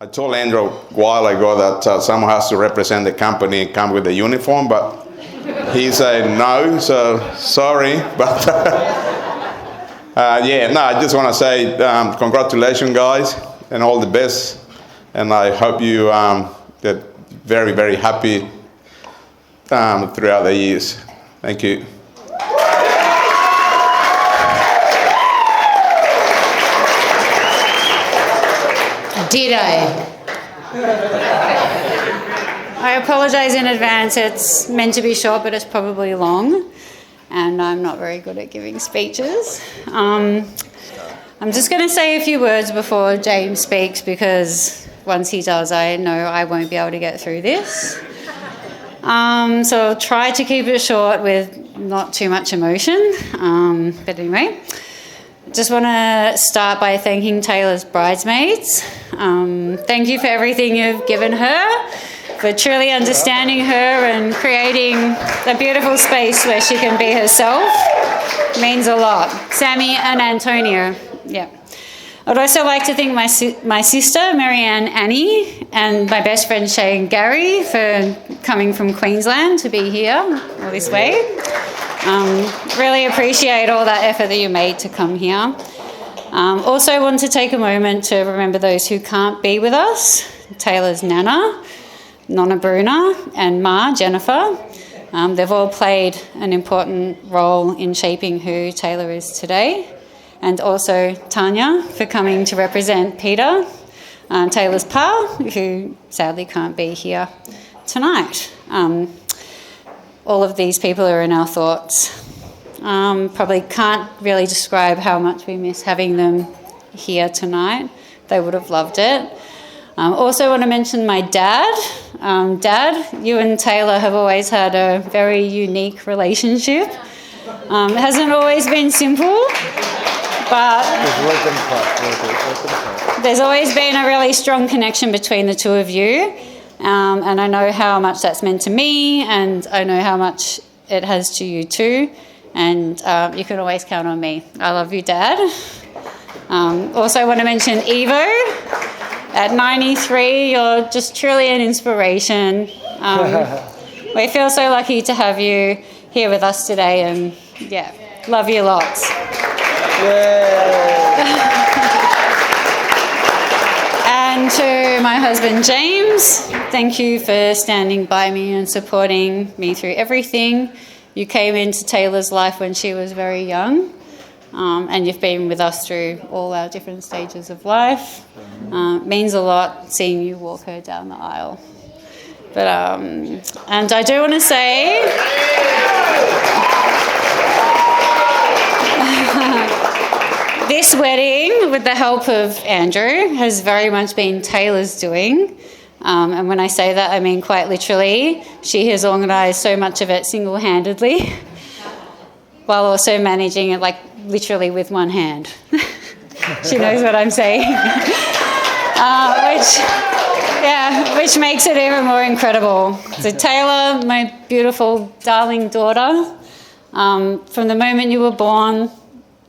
I told Andrew a while ago that someone has to represent the company and come with a uniform, but he said no, so sorry. But I just want to say congratulations, guys, and all the best. And I hope you get very, very happy throughout the years. Thank you. Ditto. I apologise in advance. It's meant to be short, but it's probably long. And I'm not very good at giving speeches. I'm just going to say a few words before James speaks, because once he does, I know I won't be able to get through this. So I'll try to keep it short with not too much emotion. But anyway, just want to start by thanking Taylor's bridesmaids. Thank you for everything you've given her, for truly understanding her and creating a beautiful space where she can be herself. It means a lot. Sammy and Antonio, yeah. I'd also like to thank my sister, Marianne Annie, and my best friend, Shane Gary, for coming from Queensland to be here all this way. Really appreciate all that effort that you made to come here. Also want to take a moment to remember those who can't be with us. Taylor's Nana, Nonna Bruna, and Ma, Jennifer. They've all played an important role in shaping who Taylor is today. And also Tanya for coming to represent Peter, Taylor's pa, who sadly can't be here tonight. All of these people are in our thoughts. Probably can't really describe how much we miss having them here tonight. They would have loved it. Also want to mention my dad. Dad, you and Taylor have always had a very unique relationship. It hasn't always been simple, but there's always been a really strong connection between the two of you. And I know how much that's meant to me, and I know how much it has to you too. And you can always count on me. I love you, Dad. Also want to mention Evo. At 93, you're just truly an inspiration. We feel so lucky to have you here with us today, and yeah, love you lots. And to my husband James, thank you for standing by me and supporting me through everything. You came into Taylor's life when she was very young, and you've been with us through all our different stages of life. It means a lot seeing you walk her down the aisle. But and I do want to say this wedding, with the help of Andrew, has very much been Taylor's doing. And when I say that, I mean quite literally. She has organised so much of it single-handedly, while also managing it like literally with one hand. She knows what I'm saying. Which makes it even more incredible. So Taylor, my beautiful, darling daughter, from the moment you were born,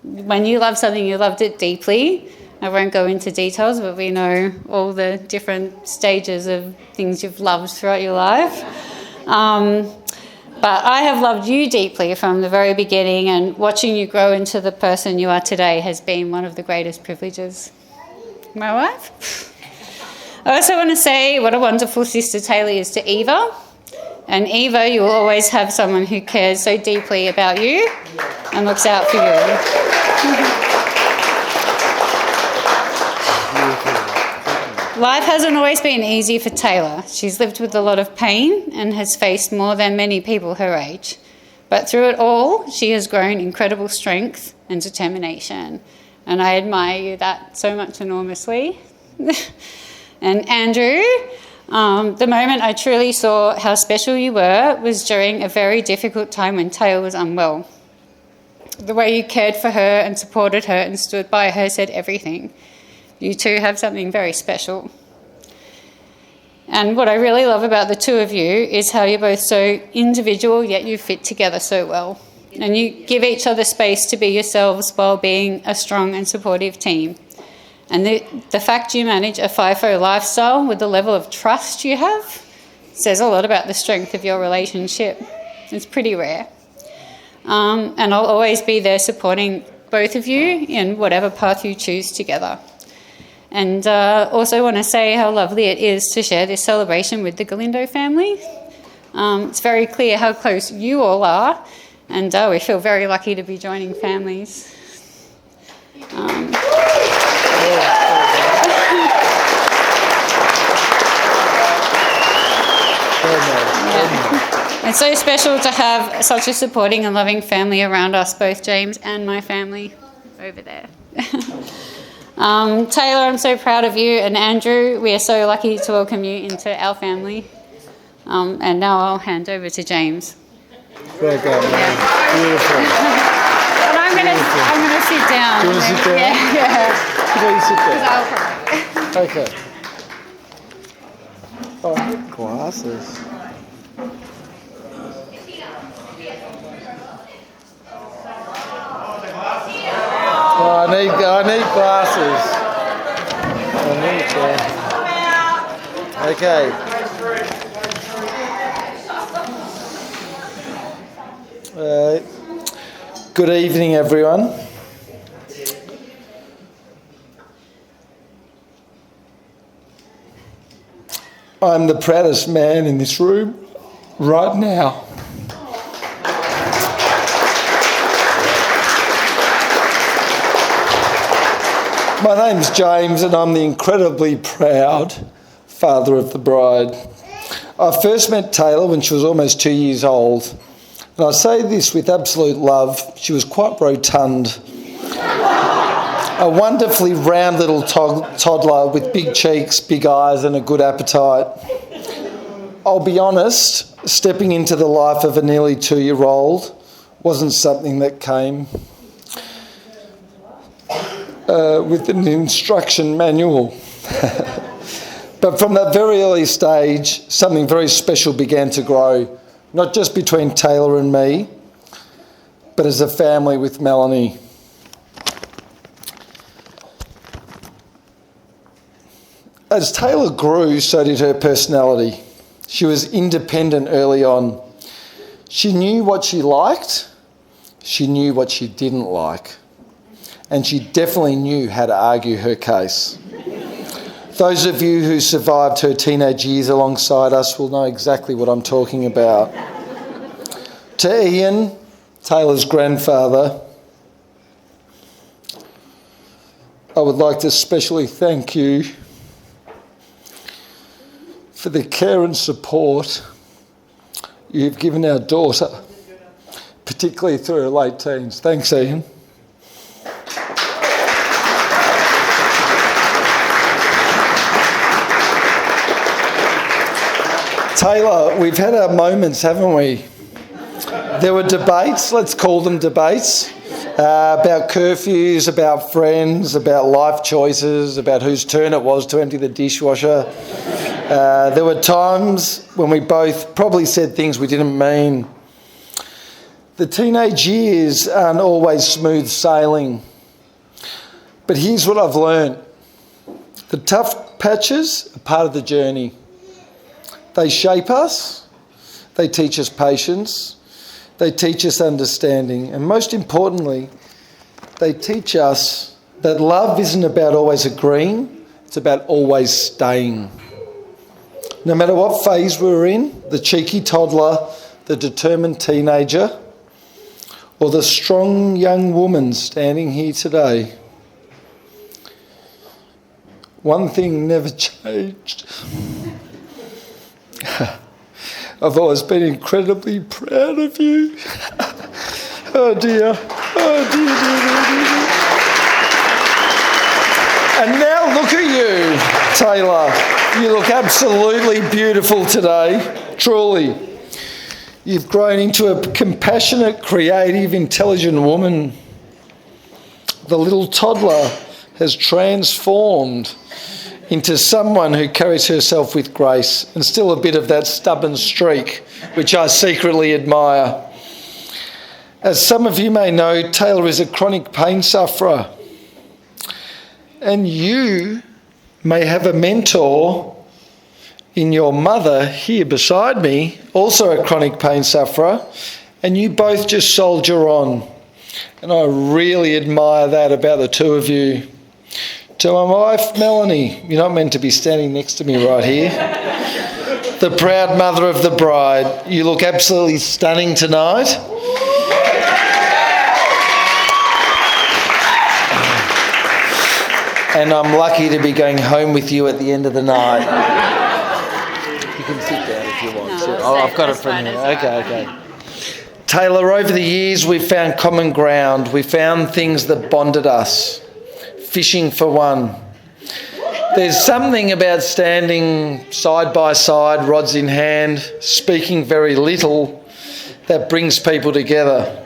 when you loved something, you loved it deeply. I won't go into details, but we know all the different stages of things you've loved throughout your life. But I have loved you deeply from the very beginning, and watching you grow into the person you are today has been one of the greatest privileges. My wife? I also want to say what a wonderful sister Taylor is to Eva. And Eva, you will always have someone who cares so deeply about you and looks out for you. Life hasn't always been easy for Taylor. She's lived with a lot of pain and has faced more than many people her age. But through it all, she has grown incredible strength and determination. And I admire you that so much enormously. And Andrew, the moment I truly saw how special you were was during a very difficult time when Taylor was unwell. The way you cared for her and supported her and stood by her said everything. You two have something very special. And what I really love about the two of you is how you're both so individual, yet you fit together so well. And you give each other space to be yourselves while being a strong and supportive team. And the fact you manage a FIFO lifestyle with the level of trust you have says a lot about the strength of your relationship. It's pretty rare. And I'll always be there supporting both of you in whatever path you choose together. And also want to say how lovely it is to share this celebration with the Galindo family. It's very clear how close you all are, and we feel very lucky to be joining families. It's so special to have such a supporting and loving family around us, both James and my family over there. Taylor, I'm so proud of you, and Andrew, we are so lucky to welcome you into our family. And now I'll hand over to James. Well done, man. Yeah. Beautiful. And I'm gonna sit down. Do you want to sit down? Yeah. Where you sit there? I'll cry. Okay. Oh, I need glasses. Oh, I need glasses. I need Okay. Good evening, everyone. I'm the proudest man in this room right now. My name's James, and I'm the incredibly proud father of the bride. I first met Taylor when she was almost 2 years old. And I say this with absolute love. She was quite rotund. A wonderfully round little toddler with big cheeks, big eyes and a good appetite. I'll be honest, stepping into the life of a nearly 2-year-old wasn't something that came with an instruction manual. But from that very early stage, something very special began to grow. Not just between Taylor and me, but as a family with Melanie. As Taylor grew, so did her personality. She was independent early on. She knew what she liked, she knew what she didn't like, and she definitely knew how to argue her case. Those of you who survived her teenage years alongside us will know exactly what I'm talking about. To Ian, Taylor's grandfather, I would like to especially thank you for the care and support you've given our daughter, particularly through her late teens. Thanks, Ian. Taylor, we've had our moments, haven't we? There were debates, let's call them debates, about curfews, about friends, about life choices, about whose turn it was to empty the dishwasher. There were times when we both probably said things we didn't mean. The teenage years aren't always smooth sailing. But here's what I've learned. The tough patches are part of the journey. They shape us, they teach us patience, they teach us understanding, and most importantly, they teach us that love isn't about always agreeing, it's about always staying. No matter what phase we're in, the cheeky toddler, the determined teenager, or the strong young woman standing here today, one thing never changed. I've always been incredibly proud of you. Oh dear. Oh dear, dear, dear, dear. And now look at you, Taylor. You look absolutely beautiful today, truly. You've grown into a compassionate, creative, intelligent woman. The little toddler has transformed into someone who carries herself with grace and still a bit of that stubborn streak, which I secretly admire. As some of you may know, Taylor is a chronic pain sufferer. And you may have a mentor in your mother here beside me, also a chronic pain sufferer, and you both just soldier on. And I really admire that about the two of you. To my wife, Melanie, you're not meant to be standing next to me right here. The proud mother of the bride. You look absolutely stunning tonight. And I'm lucky to be going home with you at the end of the night. You can sit down if you want. No, I've got it from you. Okay. Taylor, over the years we've found common ground. We found things that bonded us. Fishing for one. There's something about standing side by side, rods in hand, speaking very little, that brings people together.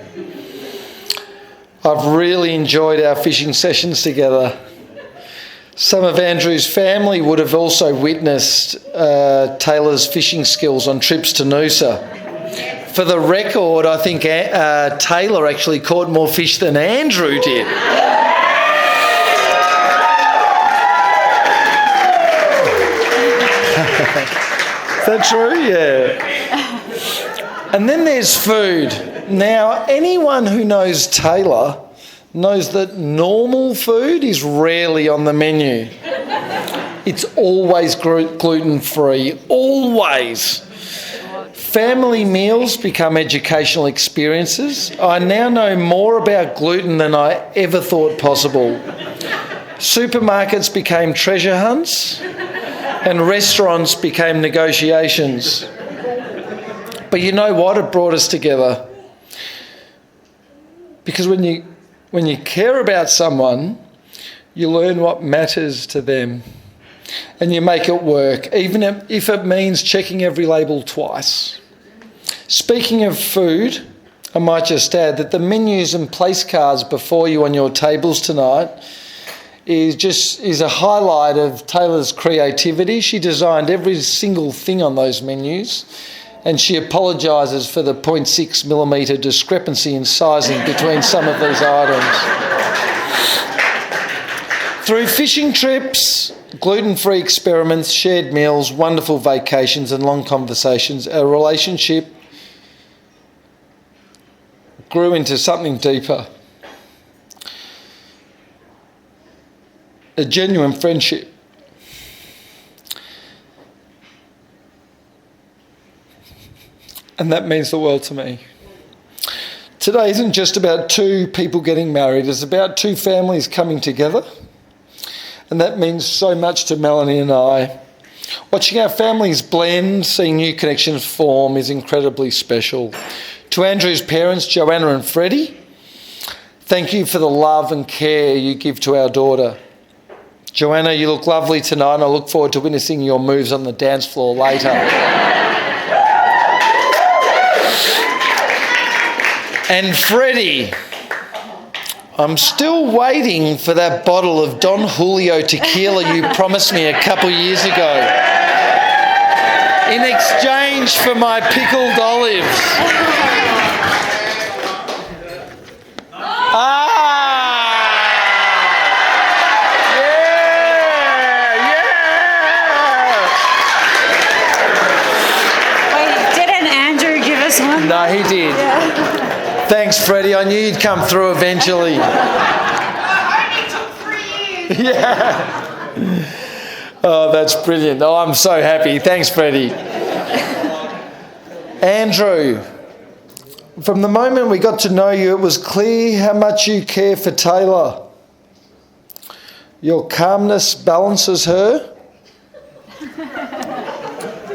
I've really enjoyed our fishing sessions together. Some of Andrew's family would have also witnessed Taylor's fishing skills on trips to Noosa. For the record, I think Taylor actually caught more fish than Andrew did. Is that true? Yeah. And then there's food. Now, anyone who knows Taylor knows that normal food is rarely on the menu. It's always gluten-free. Always. Family meals become educational experiences. I now know more about gluten than I ever thought possible. Supermarkets became treasure hunts, and restaurants became negotiations. But you know what? It brought us together. Because when you care about someone, you learn what matters to them. And you make it work, even if it means checking every label twice. Speaking of food, I might just add that the menus and place cards before you on your tables tonight is a highlight of Taylor's creativity. She designed every single thing on those menus, and she apologises for the 0.6mm discrepancy in sizing between some of these items. Through fishing trips, gluten-free experiments, shared meals, wonderful vacations and long conversations, our relationship grew into something deeper. A genuine friendship. And that means the world to me. Today isn't just about two people getting married, it's about two families coming together. And that means so much to Melanie and I. Watching our families blend, seeing new connections form is incredibly special. To Andrew's parents, Joanna and Freddie, thank you for the love and care you give to our daughter. Joanna, you look lovely tonight, and I look forward to witnessing your moves on the dance floor later. And Freddie, I'm still waiting for that bottle of Don Julio tequila you promised me a couple years ago in exchange for my pickled olives. Wait, didn't Andrew give us one? No, he did. Yeah. Thanks, Freddie. I knew you'd come through eventually. Only took 3 years. Yeah. Oh, that's brilliant. Oh, I'm so happy. Thanks, Freddie. Andrew, from the moment we got to know you, it was clear how much you care for Taylor. Your calmness balances her.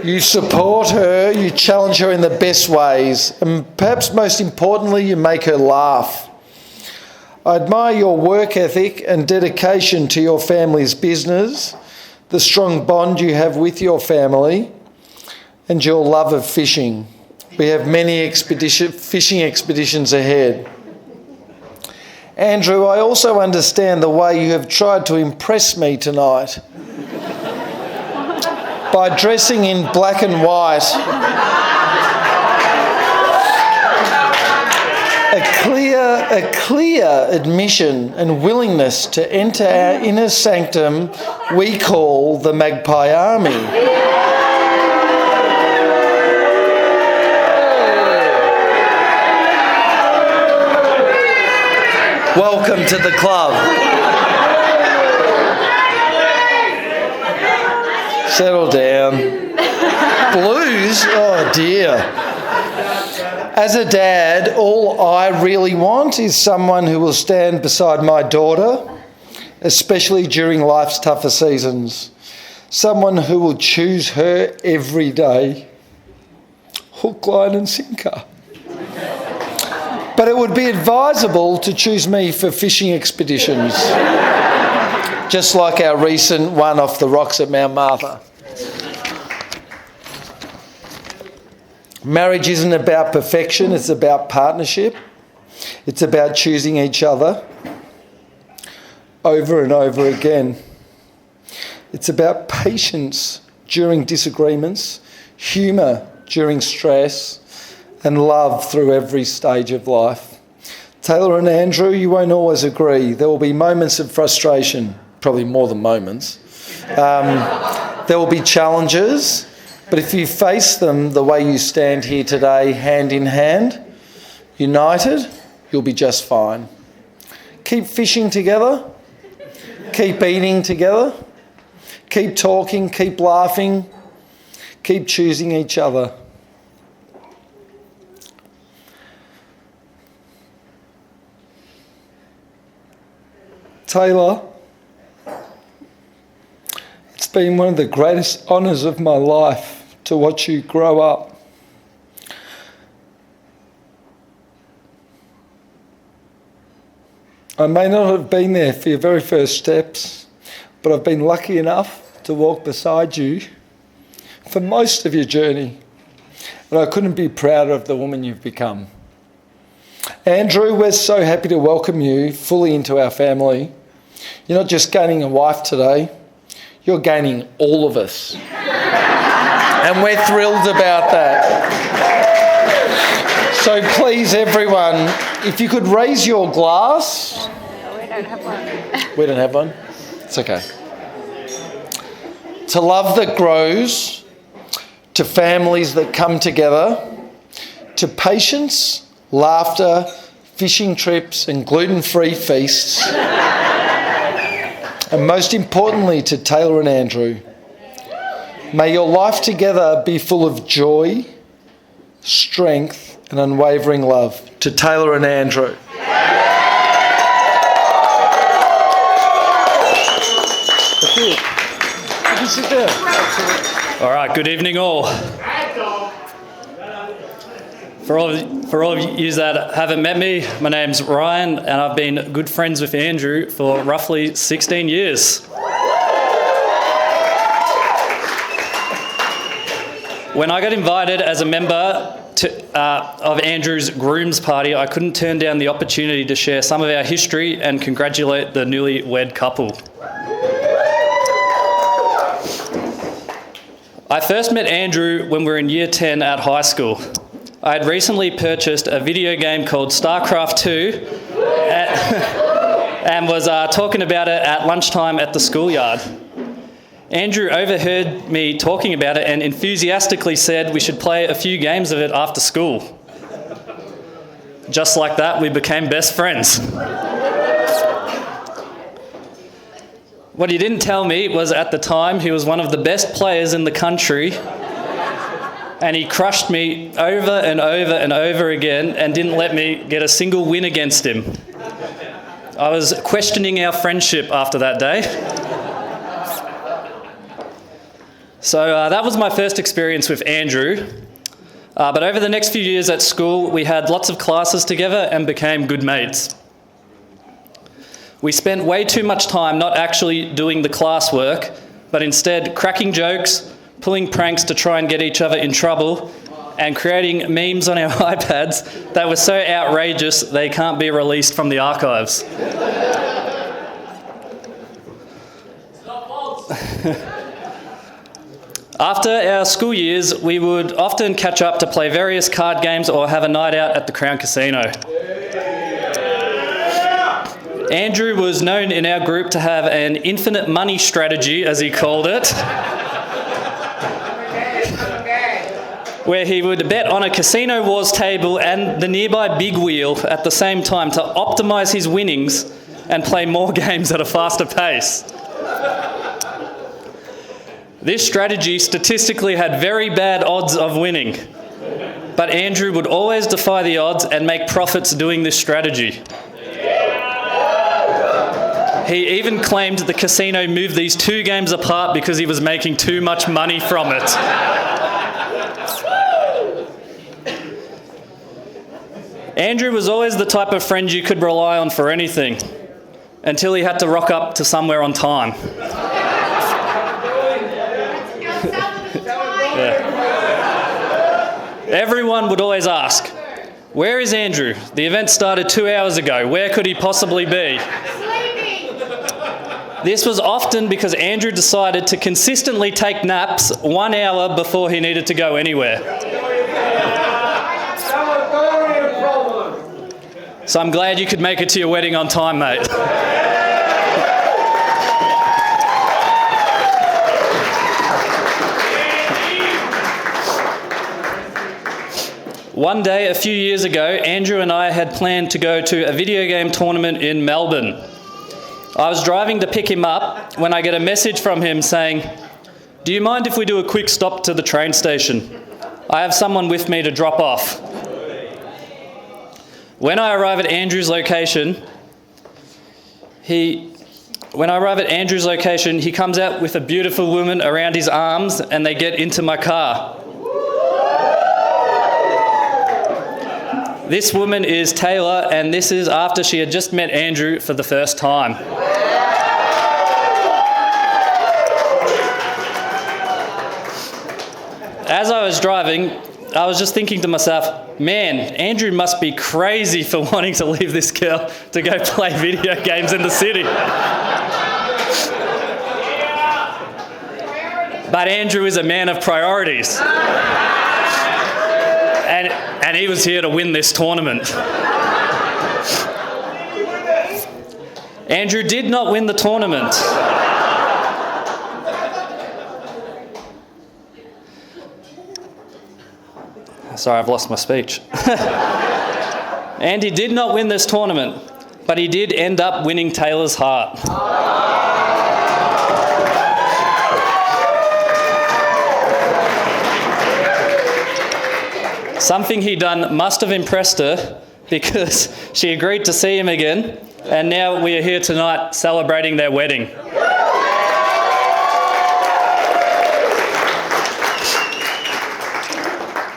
You support her, you challenge her in the best ways, and perhaps most importantly, you make her laugh. I admire your work ethic and dedication to your family's business, the strong bond you have with your family, and your love of fishing. We have many fishing expeditions ahead. Andrew, I also understand the way you have tried to impress me tonight. By dressing in black and white a clear admission and willingness to enter our inner sanctum we call the Magpie Army. Welcome to the club. Settle down. Blues? Oh dear. As a dad, all I really want is someone who will stand beside my daughter, especially during life's tougher seasons. Someone who will choose her every day. Hook, line and sinker. But it would be advisable to choose me for fishing expeditions, just like our recent one off the rocks at Mount Martha. Marriage isn't about perfection, it's about partnership. It's about choosing each other over and over again. It's about patience during disagreements, humour during stress, and love through every stage of life. Taylor and Andrew, you won't always agree. There will be moments of frustration, probably more than moments. There will be challenges, but if you face them the way you stand here today, hand in hand, united, you'll be just fine. Keep fishing together, keep eating together, keep talking, keep laughing, keep choosing each other. Taylor, it's been one of the greatest honours of my life to watch you grow up. I may not have been there for your very first steps, but I've been lucky enough to walk beside you for most of your journey, and I couldn't be prouder of the woman you've become. Andrew, we're so happy to welcome you fully into our family. You're not just gaining a wife today, you're gaining all of us. And we're thrilled about that. So please, everyone, if you could raise your glass. We don't have one. We don't have one? It's okay. To love that grows, to families that come together, to patience, laughter, fishing trips and gluten-free feasts, and most importantly to Taylor and Andrew. May your life together be full of joy, strength and unwavering love. To Taylor and Andrew. You can sit down. All right, good evening all. For all of you that haven't met me, my name's Ryan and I've been good friends with Andrew for roughly 16 years. When I got invited as a member of Andrew's groom's party, I couldn't turn down the opportunity to share some of our history and congratulate the newly wed couple. I first met Andrew when we were in Year 10 at high school. I had recently purchased a video game called StarCraft 2 and was talking about it at lunchtime at the schoolyard. Andrew overheard me talking about it and enthusiastically said we should play a few games of it after school. Just like that, we became best friends. What he didn't tell me was at the time he was one of the best players in the country and he crushed me over and over and over again and didn't let me get a single win against him. I was questioning our friendship after that day. So that was my first experience with Andrew. But over the next few years at school, we had lots of classes together and became good mates. We spent way too much time not actually doing the classwork, but instead cracking jokes, pulling pranks to try and get each other in trouble, and creating memes on our iPads that were so outrageous they can't be released from the archives. After our school years, we would often catch up to play various card games or have a night out at the Crown Casino. Andrew was known in our group to have an infinite money strategy, as he called it, where he would bet on a Casino Wars table and the nearby big wheel at the same time to optimise his winnings and play more games at a faster pace. This strategy statistically had very bad odds of winning, but Andrew would always defy the odds and make profits doing this strategy. He even claimed the casino moved these two games apart because he was making too much money from it. Andrew was always the type of friend you could rely on for anything, until he had to rock up to somewhere on time. Everyone would always ask, "Where is Andrew? The event started 2 hours ago. Where could he possibly be?" This was often because Andrew decided to consistently take naps 1 hour before he needed to go anywhere. So I'm glad you could make it to your wedding on time, mate. One day, a few years ago, Andrew and I had planned to go to a video game tournament in Melbourne. I was driving to pick him up when I get a message from him saying, "Do you mind if we do a quick stop to the train station? I have someone with me to drop off." When I arrive at Andrew's location, he comes out with a beautiful woman around his arms and they get into my car. This woman is Taylor, and this is after she had just met Andrew for the first time. As I was driving, I was just thinking to myself, man, Andrew must be crazy for wanting to leave this girl to go play video games in the city. But Andrew is a man of priorities. And he was here to win this tournament. Andrew did not win the tournament. Sorry, I've lost my speech. Andy did not win this tournament, but he did end up winning Taylor's heart. Something he done must have impressed her because she agreed to see him again, and now we are here tonight celebrating their wedding.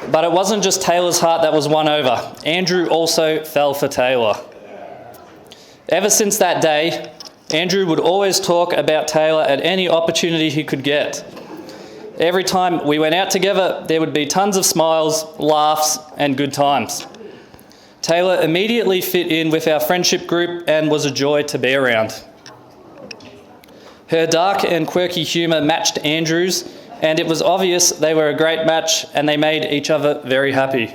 But it wasn't just Taylor's heart that was won over. Andrew also fell for Taylor. Ever since that day, Andrew would always talk about Taylor at any opportunity he could get. Every time we went out together, there would be tons of smiles, laughs, and good times. Taylor immediately fit in with our friendship group and was a joy to be around. Her dark and quirky humour matched Andrew's, and it was obvious they were a great match and they made each other very happy.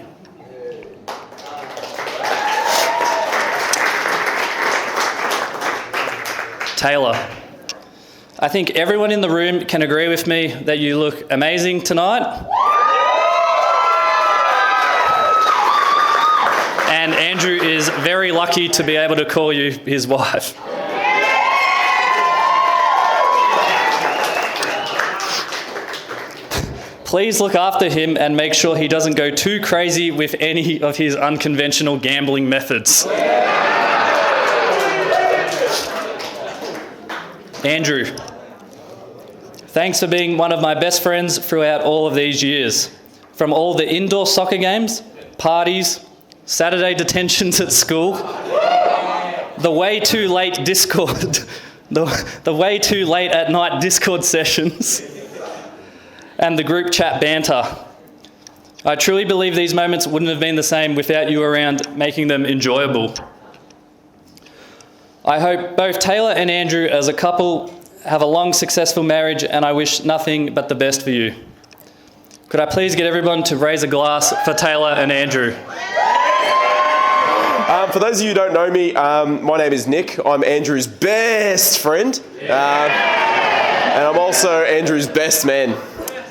Taylor, I think everyone in the room can agree with me that you look amazing tonight. And Andrew is very lucky to be able to call you his wife. Please look after him and make sure he doesn't go too crazy with any of his unconventional gambling methods. Andrew, thanks for being one of my best friends throughout all of these years. From all the indoor soccer games, parties, Saturday detentions at school, the way too late Discord, the way too late at night Discord sessions, and the group chat banter. I truly believe these moments wouldn't have been the same without you around, making them enjoyable. I hope both Taylor and Andrew as a couple have a long, successful marriage, and I wish nothing but the best for you. Could I please get everyone to raise a glass for Taylor and Andrew? For those of you who don't know me, my name is Nick. I'm Andrew's best friend. And I'm also Andrew's best man.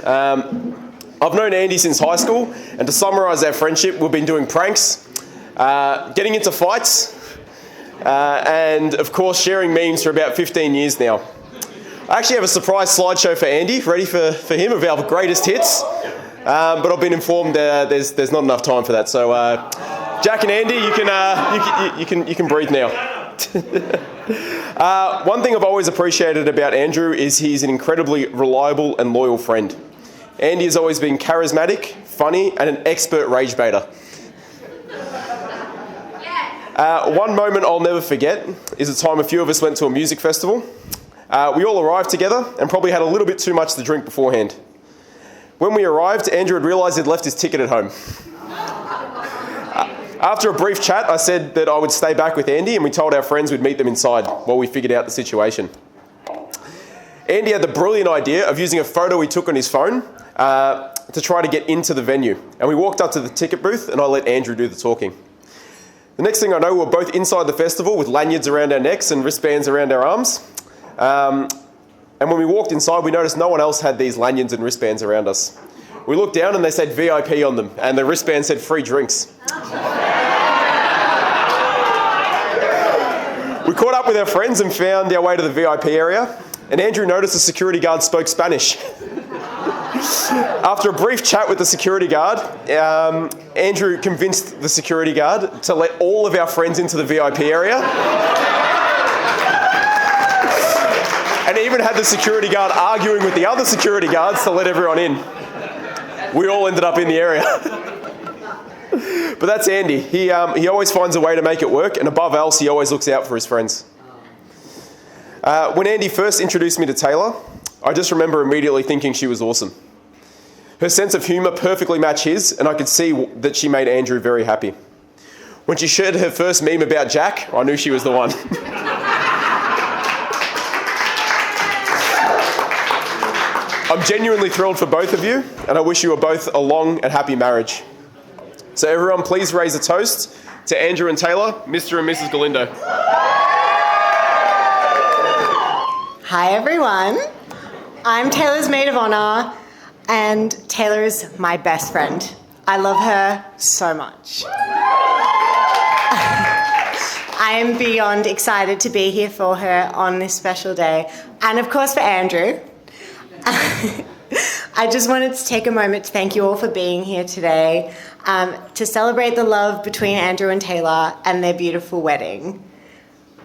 I've known Andy since high school, and to summarise our friendship, we've been doing pranks, getting into fights, and of course sharing memes for about 15 years now. I actually have a surprise slideshow for Andy, ready for him, of our greatest hits, but I've been informed there's not enough time for that. So Jack and Andy, you can breathe now. One thing I've always appreciated about Andrew is he's an incredibly reliable and loyal friend. Andy has always been charismatic, funny, and an expert rage baiter. One moment I'll never forget is the time a few of us went to a music festival. We all arrived together and probably had a little bit too much to drink beforehand. When we arrived, Andrew had realised he'd left his ticket at home. After a brief chat, I said that I would stay back with Andy, and we told our friends we'd meet them inside while we figured out the situation. Andy had the brilliant idea of using a photo he took on his phone to try to get into the venue. And we walked up to the ticket booth, and I let Andrew do the talking. The next thing I know, we were both inside the festival with lanyards around our necks and wristbands around our arms. And when we walked inside, we noticed no one else had these lanyards and wristbands around us. We looked down and they said VIP on them, and the wristband said free drinks. We caught up with our friends and found our way to the VIP area, and Andrew noticed the security guard spoke Spanish. After a brief chat with the security guard, Andrew convinced the security guard to let all of our friends into the VIP area. And even had the security guard arguing with the other security guards to let everyone in. We all ended up in the area. But that's Andy. He always finds a way to make it work, and above else, he always looks out for his friends. When Andy first introduced me to Taylor, I just remember immediately thinking she was awesome. Her sense of humour perfectly matched his, and I could see that she made Andrew very happy. When she shared her first meme about Jack, I knew she was the one. I'm genuinely thrilled for both of you, and I wish you both a long and happy marriage. So everyone, please raise a toast to Andrew and Taylor, Mr. and Mrs. Galindo. Hi everyone, I'm Taylor's maid of honour, and Taylor is my best friend. I love her so much. I am beyond excited to be here for her on this special day, and of course for Andrew. I just wanted to take a moment to thank you all for being here today, to celebrate the love between Andrew and Taylor and their beautiful wedding.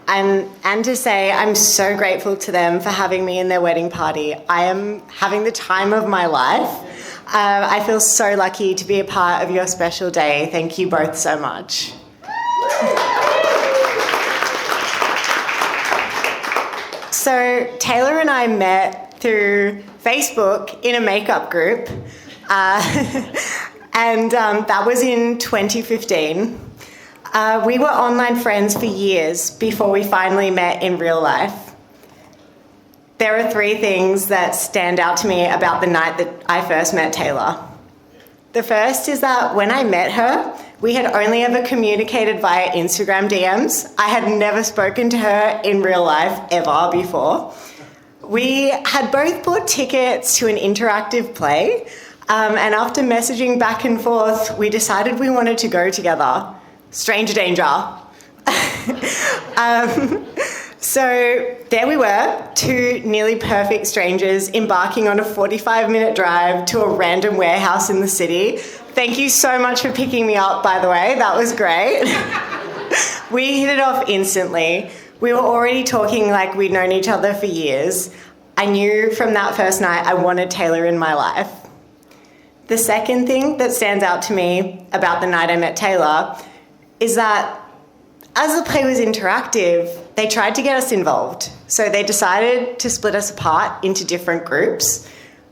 And to say I'm so grateful to them for having me in their wedding party. I am having the time of my life. I feel so lucky to be a part of your special day. Thank you both so much. So Taylor and I met through Facebook in a makeup group, and that was in 2015. We were online friends for years before we finally met in real life. There are 3 things that stand out to me about the night that I first met Taylor. The first is that when I met her, we had only ever communicated via Instagram DMs. I had never spoken to her in real life ever before. We had both bought tickets to an interactive play, and after messaging back and forth, we decided we wanted to go together. Stranger danger. So there we were, 2 nearly perfect strangers embarking on a 45-minute drive to a random warehouse in the city. Thank you so much for picking me up, by the way. That was great. We hit it off instantly. We were already talking like we'd known each other for years. I knew from that first night I wanted Taylor in my life. The second thing that stands out to me about the night I met Taylor is that as the play was interactive, they tried to get us involved. So they decided to split us apart into different groups.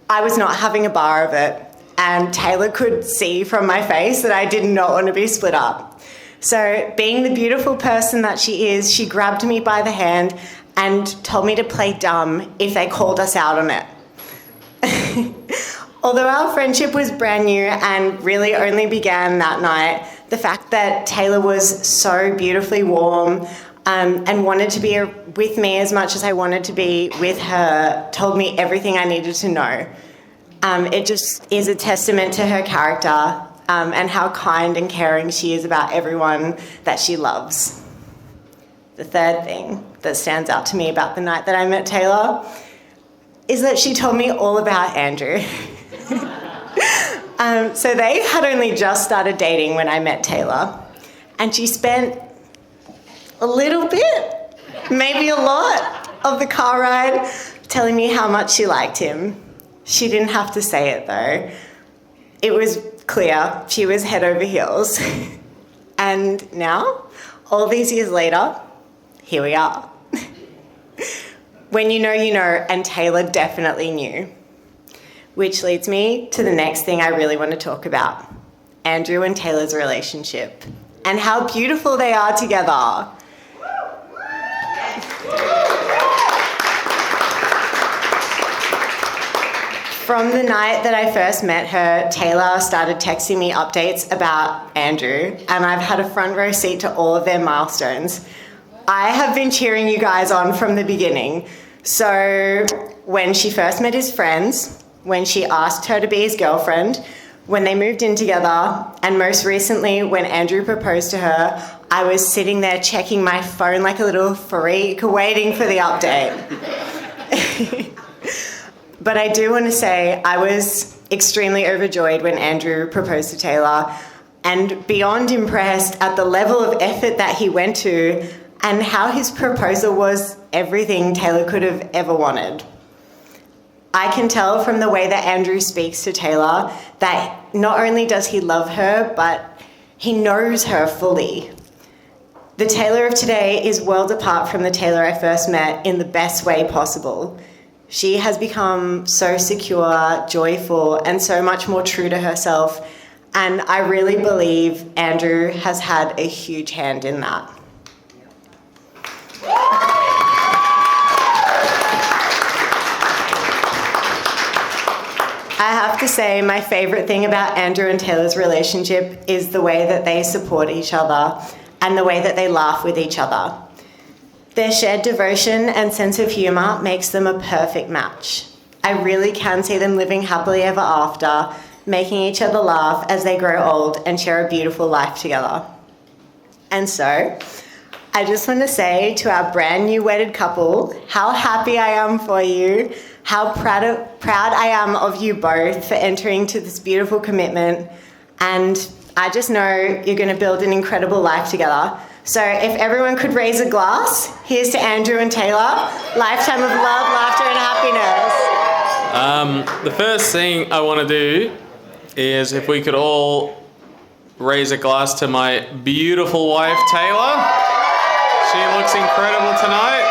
I was not having a bar of it, and Taylor could see from my face that I did not want to be split up. So being the beautiful person that she is, she grabbed me by the hand and told me to play dumb if they called us out on it. Although our friendship was brand new and really only began that night, the fact that Taylor was so beautifully warm and wanted to be with me as much as I wanted to be with her told me everything I needed to know. It just is a testament to her character and how kind and caring she is about everyone that she loves. The third thing that stands out to me about the night that I met Taylor is that she told me all about Andrew. So they had only just started dating when I met Taylor, and she spent a little bit, maybe a lot, of the car ride telling me how much she liked him. She didn't have to say it though. It was clear she was head over heels. And now, all these years later, here we are. When you know, and Taylor definitely knew. Which leads me to the next thing I really want to talk about, Andrew and Taylor's relationship, and how beautiful they are together. From the night that I first met her, Taylor started texting me updates about Andrew, and I've had a front row seat to all of their milestones. I have been cheering you guys on from the beginning. So when she first met his friends, when she asked her to be his girlfriend, when they moved in together, and most recently when Andrew proposed to her, I was sitting there checking my phone like a little freak, waiting for the update. But I do want to say I was extremely overjoyed when Andrew proposed to Taylor, and beyond impressed at the level of effort that he went to and how his proposal was everything Taylor could have ever wanted. I can tell from the way that Andrew speaks to Taylor that not only does he love her, but he knows her fully. The Taylor of today is worlds apart from the Taylor I first met in the best way possible. She has become so secure, joyful, and so much more true to herself, and I really believe Andrew has had a huge hand in that. I have to say my favourite thing about Andrew and Taylor's relationship is the way that they support each other and the way that they laugh with each other. Their shared devotion and sense of humour makes them a perfect match. I really can see them living happily ever after, making each other laugh as they grow old and share a beautiful life together. And so, I just want to say to our brand new wedded couple, how happy I am for you, how proud I am of you both for entering into this beautiful commitment, and I just know you're going to build an incredible life together. So if everyone could raise a glass, here's to Andrew and Taylor, lifetime of love, laughter and happiness. The first thing I want to do is if we could all raise a glass to my beautiful wife, Taylor. She looks incredible tonight.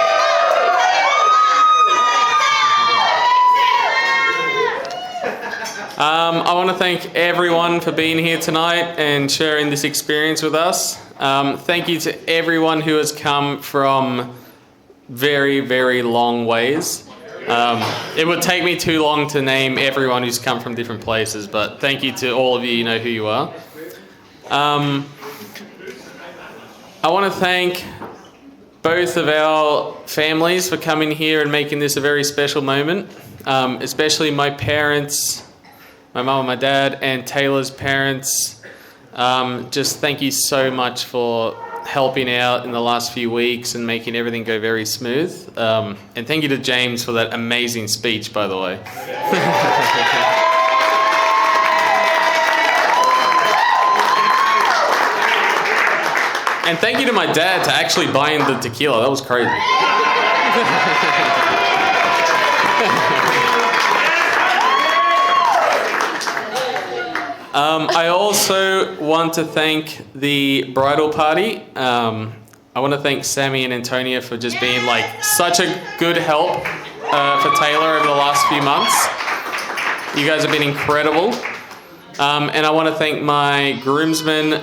I want to thank everyone for being here tonight and sharing this experience with us. Thank you to everyone who has come from very, very long ways. It would take me too long to name everyone who's come from different places, but thank you to all of you, you know who you are. I want to thank both of our families for coming here and making this a very special moment, especially my parents, my mum and my dad, and Taylor's parents. Just thank you so much for helping out in the last few weeks and making everything go very smooth. And thank you to James for that amazing speech, by the way. And thank you to my dad to actually buying the tequila. That was crazy. I also want to thank the bridal party. I want to thank Sammy and Antonia for just being like such a good help for Taylor over the last few months. You guys have been incredible. And I want to thank my groomsmen,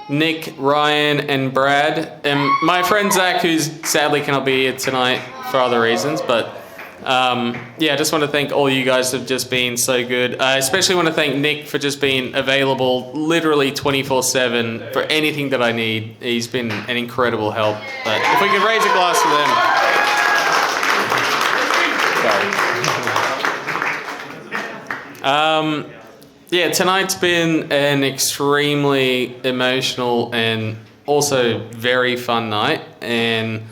Nick, Ryan, and Brad, and my friend Zach, who sadly cannot be here tonight for other reasons, but I just want to thank all you guys who have just been so good. I especially want to thank Nick for just being available literally 24/7 for anything that I need. He's been an incredible help. But if we could raise a glass for them. Tonight's been an extremely emotional and also very fun night, and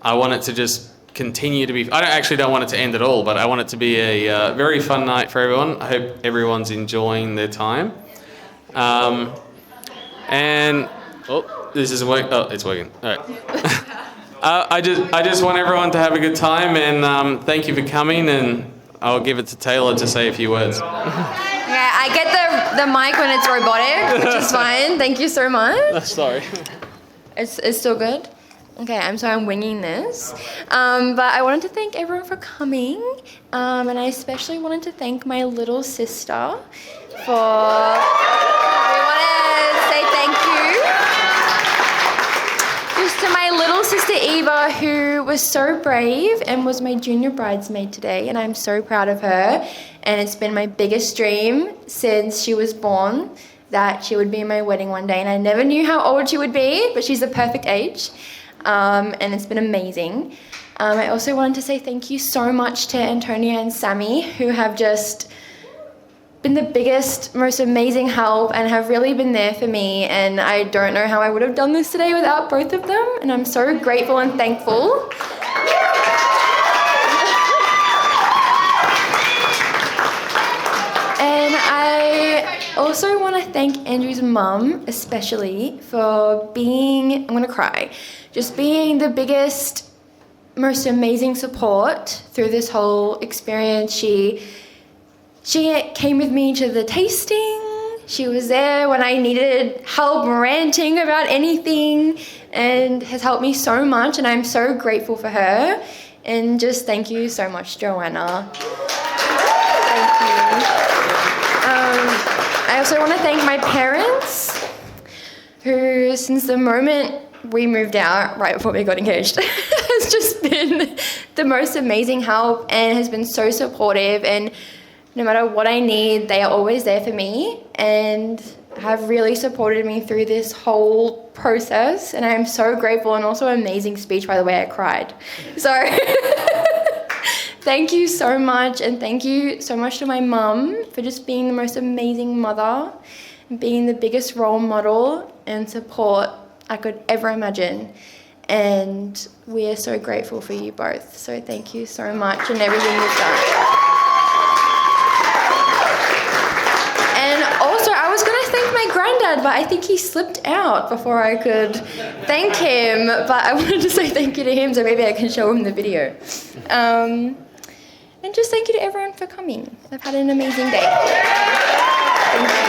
I want it to just continue to be. I don't want it to end at all, but I want it to be a very fun night for everyone. I hope everyone's enjoying their time. This isn't working. Oh, it's working. All right. I just want everyone to have a good time, and thank you for coming. And I'll give it to Taylor to say a few words. Yeah, I get the mic when it's robotic, which is fine. Thank you so much. Sorry. It's still good? Okay, I'm winging this. But I wanted to thank everyone for coming. And I especially wanted to thank my little sister for... We want to say thank you. Just to my little sister Eva, who was so brave and was my junior bridesmaid today. And I'm so proud of her. And it's been my biggest dream since she was born, that she would be in my wedding one day. And I never knew how old she would be, but she's the perfect age. And it's been amazing. I also wanted to say thank you so much to Antonia and Sammy, who have just been the biggest, most amazing help and have really been there for me. And I don't know how I would have done this today without both of them. And I'm so grateful and thankful. And I also want to thank Andrew's mum, especially, for being, I'm going to cry, just being the biggest, most amazing support through this whole experience. She came with me to the tasting. She was there when I needed help ranting about anything and has helped me so much, and I'm so grateful for her. And just thank you so much, Joanna. Thank you. I also want to thank my parents, who since the moment we moved out, right before we got engaged, has just been the most amazing help and has been so supportive, and no matter what I need, they are always there for me and have really supported me through this whole process. And I'm so grateful, and also amazing speech, by the way, I cried. So thank you so much, and thank you so much to my mum for just being the most amazing mother, and being the biggest role model and support I could ever imagine. And we are so grateful for you both. So thank you so much and everything you've done. And also, I was going to thank my granddad, but I think he slipped out before I could thank him. But I wanted to say thank you to him, so maybe I can show him the video. And just thank you to everyone for coming. I've had an amazing day. Thank you.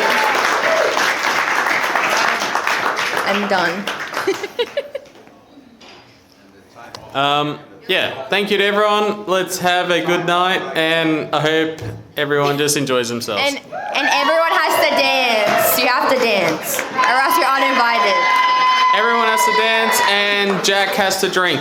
I'm done. Thank you to everyone. Let's have a good night, and I hope everyone just enjoys themselves. And everyone has to dance. You have to dance, or else you're uninvited. Everyone has to dance, and Jack has to drink.